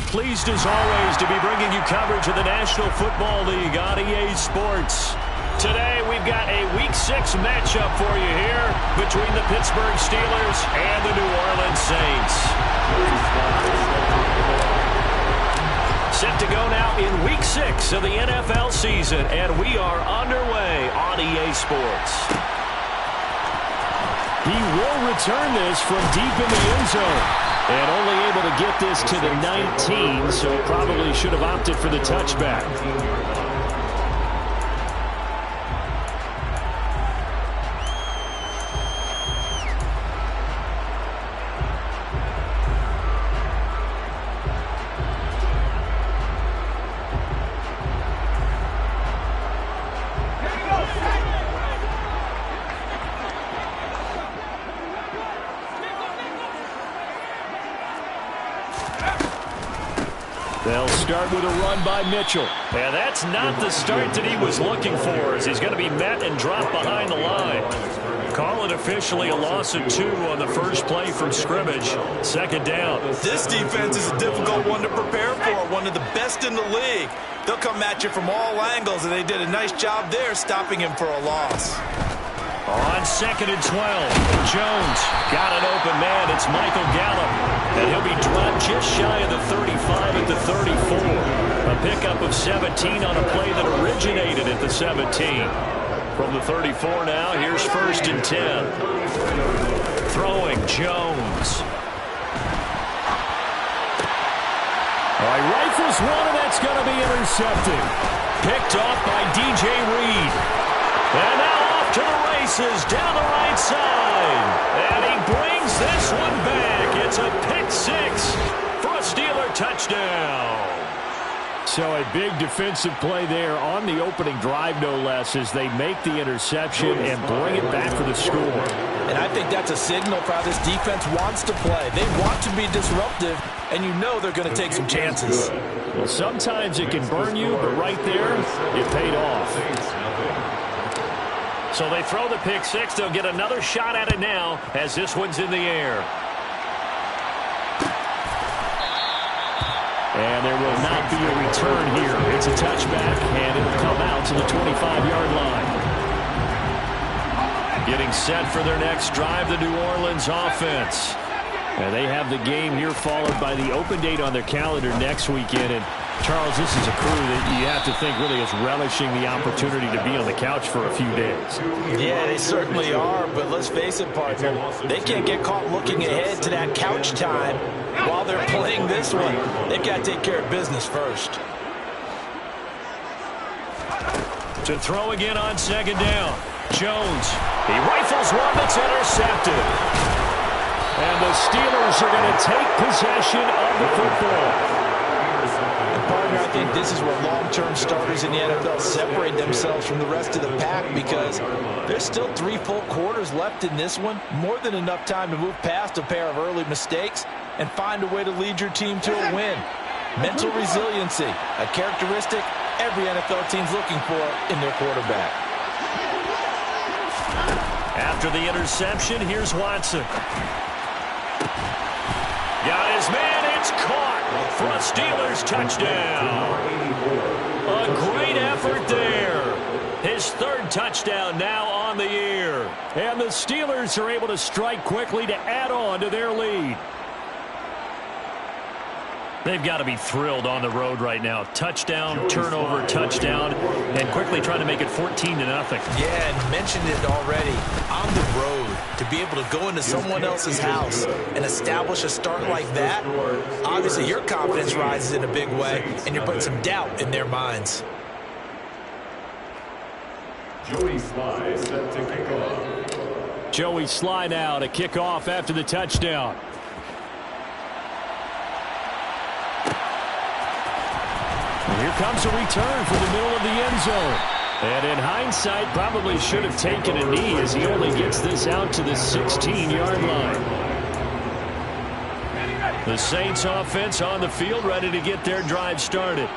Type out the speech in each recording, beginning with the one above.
Pleased as always to be bringing you coverage of the National Football League on EA Sports. Today we've got a Week 6 matchup for you here between the Pittsburgh Steelers and the New Orleans Saints. Set to go now in Week 6 of the NFL season, and we are underway on EA Sports. He will return this from deep in the end zone. And only able to get this to the 19, so probably should have opted for the touchback. They'll start with a run by Mitchell. Yeah, that's not the start that he was looking for, as he's going to be met and dropped behind the line. Call it officially a loss of 2 on the first play from scrimmage. Second down. This defense is a difficult one to prepare for, one of the best in the league. They'll come at you from all angles, and they did a nice job there stopping him for a loss. On 2nd and 12, Jones got an open man. It's Michael Gallup, and he'll be dropped just shy of the 35 at the 34. A pickup of 17 on a play that originated at the 17. From the 34 now, here's 1st and 10. Throwing Jones. All right, rifles one, and that's going to be intercepted. Picked off by DJ Reed. And now to the races down the right side. And he brings this one back. It's a pick 6 for a Steeler touchdown. So a big defensive play there on the opening drive, no less, as they make the interception and bring it back for the score. And I think that's a signal for how this defense wants to play. They want to be disruptive, and you know they're going to take some chances. Well, sometimes it can burn you, but right there, it paid off. So they throw the pick 6. They'll get another shot at it now as this one's in the air. And there will not be a return here. It's a touchback, and it'll come out to the 25-yard line. Getting set for their next drive, the New Orleans offense. And they have the game here followed by the open date on their calendar next weekend. And Charles, this is a crew that you have to think really is relishing the opportunity to be on the couch for a few days. Yeah, they certainly are, but let's face it, partner, they can't get caught looking ahead to that couch time while they're playing this one. They've got to take care of business first. To throw again on 2nd down. Jones, he rifles one that's intercepted. And the Steelers are going to take possession of the football. Partner, I think this is where long-term starters in the NFL separate themselves from the rest of the pack, because there's still 3 full quarters left in this one. More than enough time to move past a pair of early mistakes and find a way to lead your team to a win. Mental resiliency, a characteristic every NFL team's looking for in their quarterback. After the interception, here's Watson. Got his man, it's caught for a Steelers touchdown. A great effort there. His 3rd touchdown now on the year. And the Steelers are able to strike quickly to add on to their lead. They've got to be thrilled on the road right now. Touchdown, turnover, touchdown, and quickly trying to make it 14-0. Yeah, and mentioned it already. On the road, to be able to go into someone else's house and establish a start like that, obviously your confidence rises in a big way, and you're putting some doubt in their minds. Joey Sly set to kick off. Joey Sly now to kick off after the touchdown. And here comes a return from the middle of the end zone. And in hindsight, probably should have taken a knee as he only gets this out to the 16-yard line. The Saints offense on the field ready to get their drive started.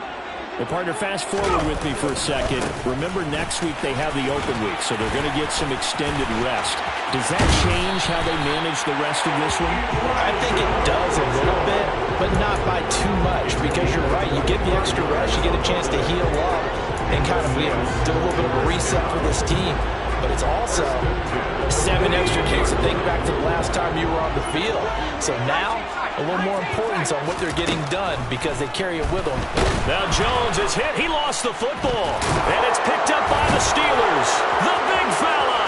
Well, partner, fast forward with me for a second. Remember, next week they have the open week, so they're going to get some extended rest. Does that change how they manage the rest of this one? I think it does a little bit, but not by too much, because you're right. You get the extra rest, you get a chance to heal up and kind of, do a little bit of a reset for this team. But it's also 7 extra kicks to think back to the last time you were on the field. So now, a little more importance on what they're getting done because they carry it with them. Now Jones is hit. He lost the football. And it's picked up by the Steelers. The big fella.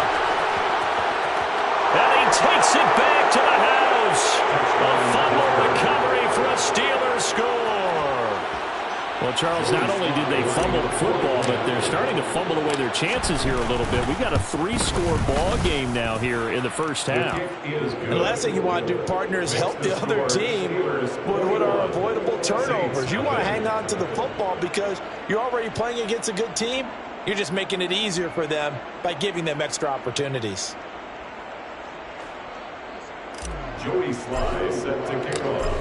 And he takes it back to the house. A fumble recovery for a Steelers score. Well, Charles, not only did they fumble the football, but they're starting to fumble away their chances here a little bit. We got a 3-score ball game now here in the first half. And the last thing you want to do, partner, is help the other team with what are avoidable turnovers. You want to hang on to the football because you're already playing against a good team. You're just making it easier for them by giving them extra opportunities.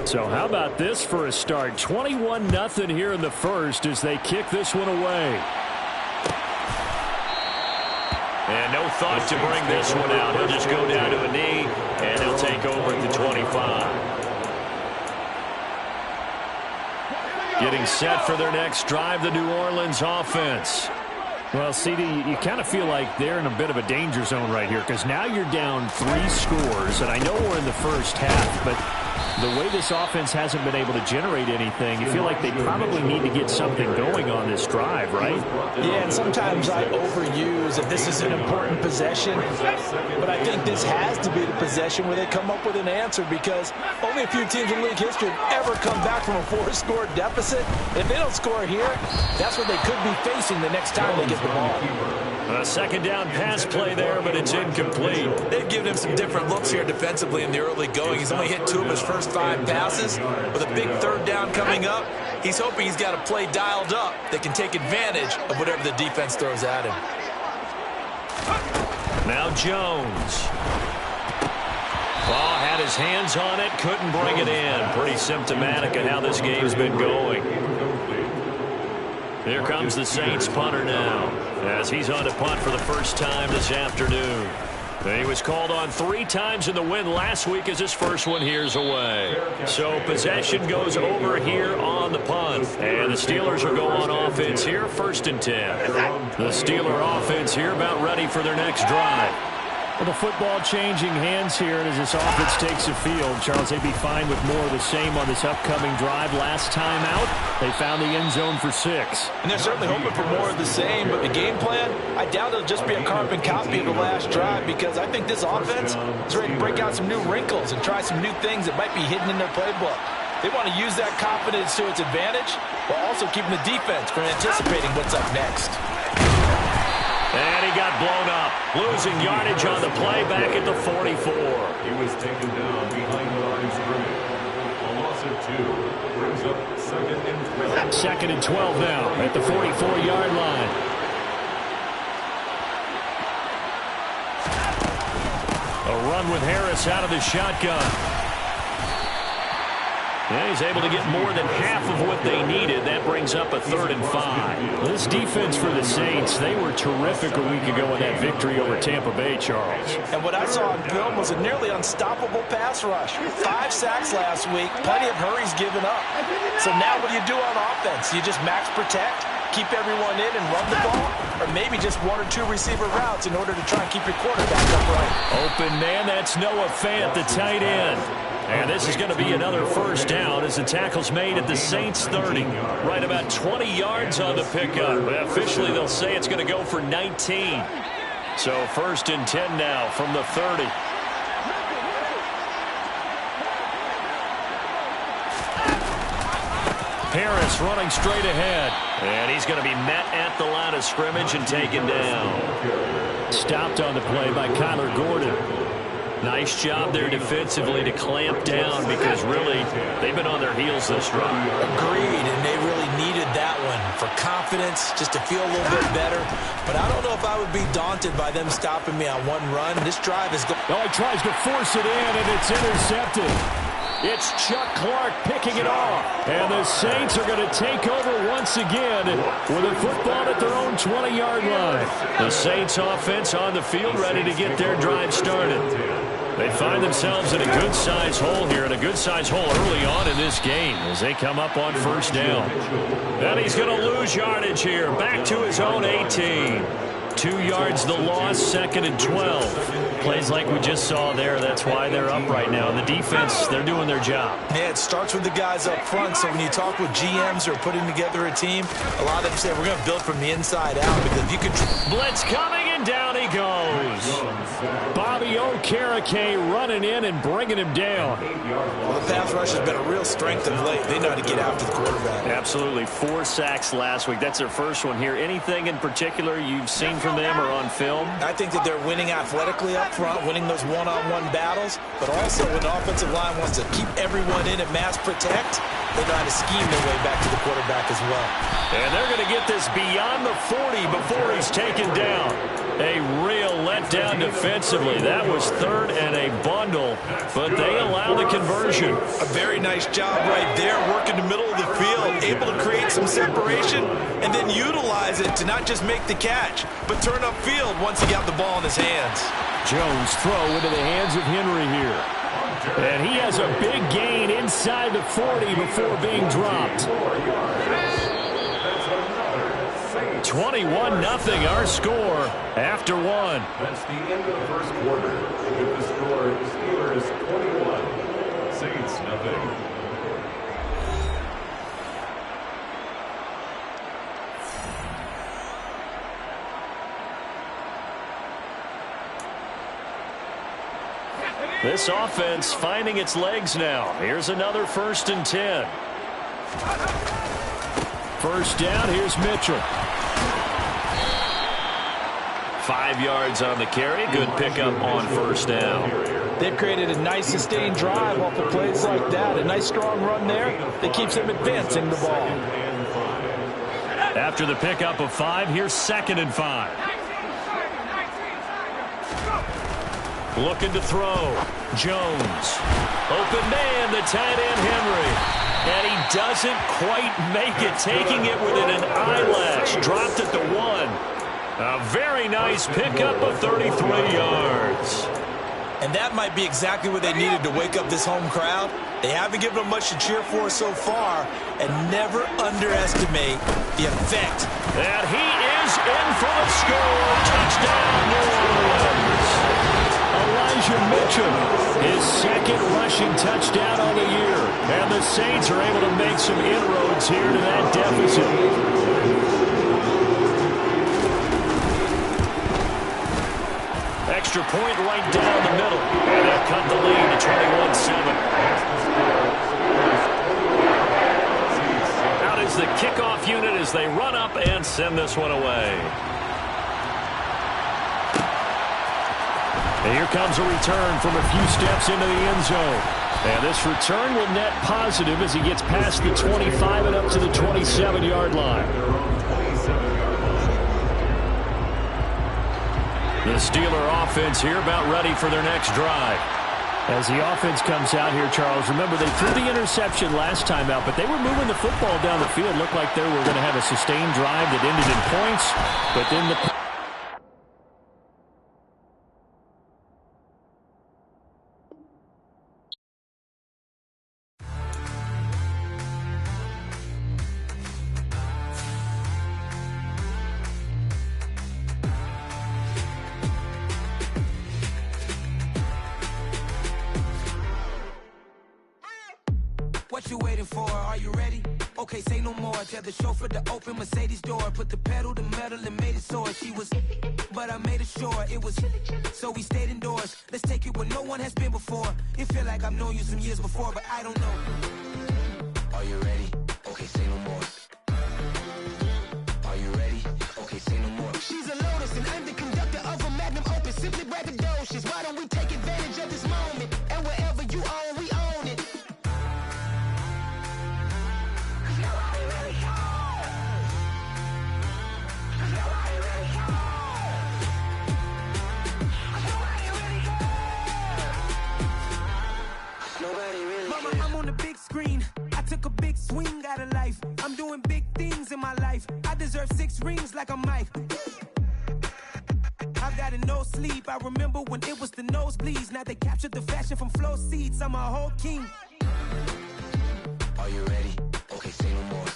So how about this for a start? 21-0 here in the first as they kick this one away. And no thought to bring this one out. He'll just go down to a knee, and he'll take over at the 25. Getting set for their next drive, the New Orleans offense. Well, CD, you kind of feel like they're in a bit of a danger zone right here because now you're down 3 scores, and I know we're in the first half, but the way this offense hasn't been able to generate anything, you feel like they probably need to get something going on this drive, right? Yeah, and sometimes I overuse that this is an important possession, but I think this has to be the possession where they come up with an answer because only a few teams in league history have ever come back from a 4-score deficit. If they don't score here, that's what they could be facing the next time they get the ball. A second down pass play there, but it's incomplete. They've given him some different looks here defensively in the early going. He's only hit 2 of his first 5 passes. With a big 3rd down coming up, he's hoping he's got a play dialed up that can take advantage of whatever the defense throws at him. Now Jones. Ball had his hands on it, couldn't bring it in. Pretty symptomatic of how this game's been going. Here comes the Saints punter now, as he's on to punt for the first time this afternoon. He was called on 3 times in the win last week as his first one here's away. So possession goes over here on the punt. And the Steelers will go on offense here, 1st and 10. The Steeler offense here about ready for their next drive. Well, the football changing hands here, and as this offense takes the field, Charles, they'd be fine with more of the same on this upcoming drive. Last time out, they found the end zone for 6. And they're certainly hoping for more of the same, but the game plan, I doubt it'll just be a carbon copy of the last drive because I think this offense is ready to break out some new wrinkles and try some new things that might be hidden in their playbook. They want to use that confidence to its advantage while also keeping the defense from anticipating what's up next. And he got blown up. Losing yardage on the play back at the 44. He was taken down behind the line of scrimmage. A loss of 2 brings up 2nd and 12. 2nd and 12 now at the 44-yard line. A run with Harris out of the shotgun. Yeah, he's able to get more than half of what they needed. That brings up a 3rd and 5. This defense for the Saints, they were terrific a week ago in that victory over Tampa Bay, Charles. And what I saw on film was a nearly unstoppable pass rush. 5 sacks last week, plenty of hurries given up. So now what do you do on offense? You just max protect, keep everyone in and run the ball, or maybe just 1 or 2 receiver routes in order to try and keep your quarterback upright. Open man, that's Noah Fant, the tight end. And this is going to be another first down as the tackle's made at the Saints 30. Right about 20 yards on the pickup. Officially, they'll say it's going to go for 19. So 1st and 10 now from the 30. Harris running straight ahead. And he's going to be met at the line of scrimmage and taken down. Stopped on the play by Kyler Gordon. Nice job there defensively to clamp down because really they've been on their heels this drive. Agreed, and they really needed that one for confidence, just to feel a little bit better. But I don't know if I would be daunted by them stopping me on one run. This drive is going. Oh, he tries to force it in, and it's intercepted. It's Chuck Clark picking it off. And the Saints are going to take over once again with a football at their own 20-yard line. The Saints offense on the field ready to get their drive started. They find themselves in a good-sized hole here, and a good-sized hole early on in this game as they come up on first down. And he's going to lose yardage here. Back to his own 18. 2 yards the loss, 2nd and 12. Plays like we just saw there. That's why they're up right now. And the defense, they're doing their job. Yeah, it starts with the guys up front. So when you talk with GMs who are putting together a team, a lot of them say we're going to build from the inside out because if you could... Blitz coming, and down he goes. Bobby Okereke running in and bringing him down. Well, the pass rush has been a real strength of late. They know how to get after the quarterback. Absolutely. 4 sacks last week. That's their first one here. Anything in particular you've seen from them or on film? I think that they're winning athletically up front, winning those one-on-one battles, but also when the offensive line wants to keep everyone in and mass protect, they know how to scheme their way back to the quarterback as well. And they're going to get this beyond the 40 before he's taken down. A real letdown defensively. That was 3rd and a bundle, but they allow the conversion. A very nice job right there, working the middle of the field, able to create some separation and then utilize it to not just make the catch, but turn upfield once he got the ball in his hands. Jones throw into the hands of Henry here. And he has a big gain inside the 40 before being dropped. 21-0 our score after 1. That's the end of the first quarter. With the score, Steelers 21, Saints nothing. This offense finding its legs now. Here's another 1st and 10. First down, here's Mitchell. 5 yards on the carry. Good pickup on first down. They've created a nice sustained drive off of plays like that. A nice strong run there that keeps them advancing the ball. After the pickup of 5, here's 2nd and 5. Looking to throw. Jones. Open man, the tight end Henry. And he doesn't quite make it, taking it within an eyelash. Dropped at the 1. A very nice pickup of 33 yards. And that might be exactly what they needed to wake up this home crowd. They haven't given them much to cheer for so far, and never underestimate the effect. And he is in for the score. Touchdown, New Orleans. Elijah Mitchell, his 2nd rushing touchdown on the year. And the Saints are able to make some inroads here to that deficit. Extra point right down the middle. And they'll cut the lead to 21-7. Out is the kickoff unit as they run up and send this one away. And here comes a return from a few steps into the end zone. And this return will net positive as he gets past the 25 and up to the 27-yard line. The Steeler offense here about ready for their next drive. As the offense comes out here, Charles, remember they threw the interception last time out, but they were moving the football down the field. Looked like they were going to have a sustained drive that ended in points, but then the... What you waiting for? Are you ready? Okay, say no more. Tell the chauffeur to open Mercedes door. Put the pedal to metal and made it soar. She was, but I made it sure it was. So we stayed indoors. Let's take it where no one has been before. It feel like I've known you some years before, but I don't know. Are you ready? Okay, say no more. Are you ready? Okay, say no more. She's a Lotus and I'm the conductor of a Magnum Opus. Simply braggadocious. Why don't we take advantage of this moment? And wherever you own, we own it. Nobody really cares. big things in my life. I deserve 6 rings like a Mike. I've gotten no sleep. I remember when it was the nosebleeds. Now they captured the fashion from flow seats. I'm a whole king. Are you ready? Okay, say no more.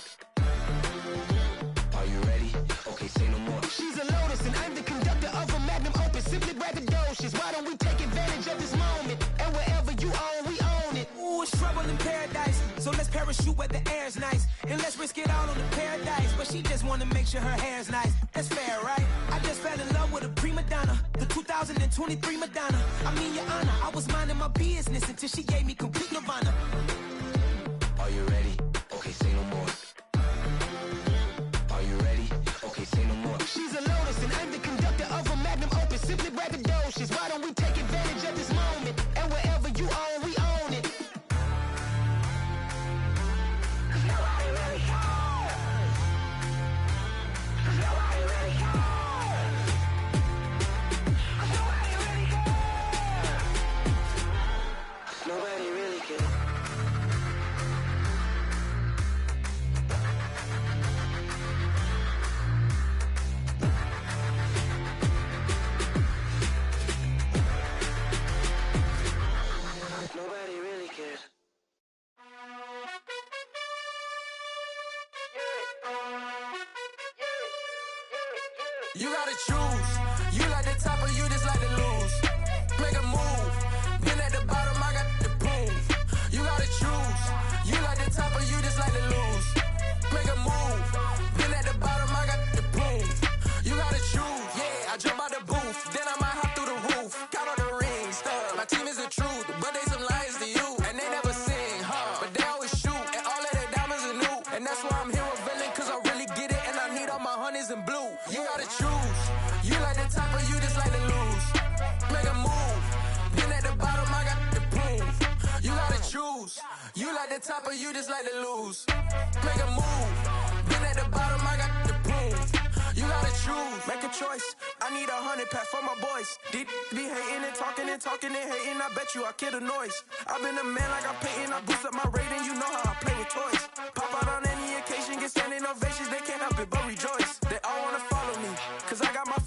Are you ready? Okay, say no more. She's a lotus and I'm the conductor of a magnum opus. Simply braggadocious. Why don't we take advantage of this moment? And wherever you own, we own it. Ooh, it's trouble in paradise. So let's parachute where the air's nice. And let's risk it all on the paradise. But she just wanna make sure her hair's nice. That's fair, right? I just fell in love with a prima donna. The 2023 Madonna. I mean, your honor, I was minding my business until she gave me complete nirvana. Are you ready? Okay, say no more. Are you ready? Okay, say no more. She's a lotus and I'm the conductor of a magnum opus. Simply braggadocious. Why don't we take advantage of this moment? And wherever you own, we own it. Nobody really cares. Nobody really cares. Nobody really cares. Nobody really cares. Nobody really cares. You gotta choose. You like the top or you just like to lose. Make a move. Been at the bottom, I got the proof. You gotta choose. You like the top or you just like to lose. Make a move. Been at the bottom, I got the proof. You gotta choose. Yeah, I jump out the booth. Then I might hop through the roof. Count on the rings. My team is the truth, but they some liars to you. And they never sing, but they always shoot. And all of their diamonds are new. And that's why I'm here with villain, cause I really get it. And I need all my honeys in blue. You gotta choose. You like the top or you just like to lose. Make a move. Been at the bottom, I got the proof. You gotta choose. You like the top or you just like to lose. Make a move. Been at the bottom, I got the proof. You gotta choose. Make a choice. I need 100 pack for my boys. Be hating and talking and talking and hating. I bet you I kill the noise. I've been a man like I'm Peyton. I boost up my rating. You know how I play with toys. Pop out on any occasion, get standing ovations. They can't help it but rejoice. They all wanna follow me, cause I got my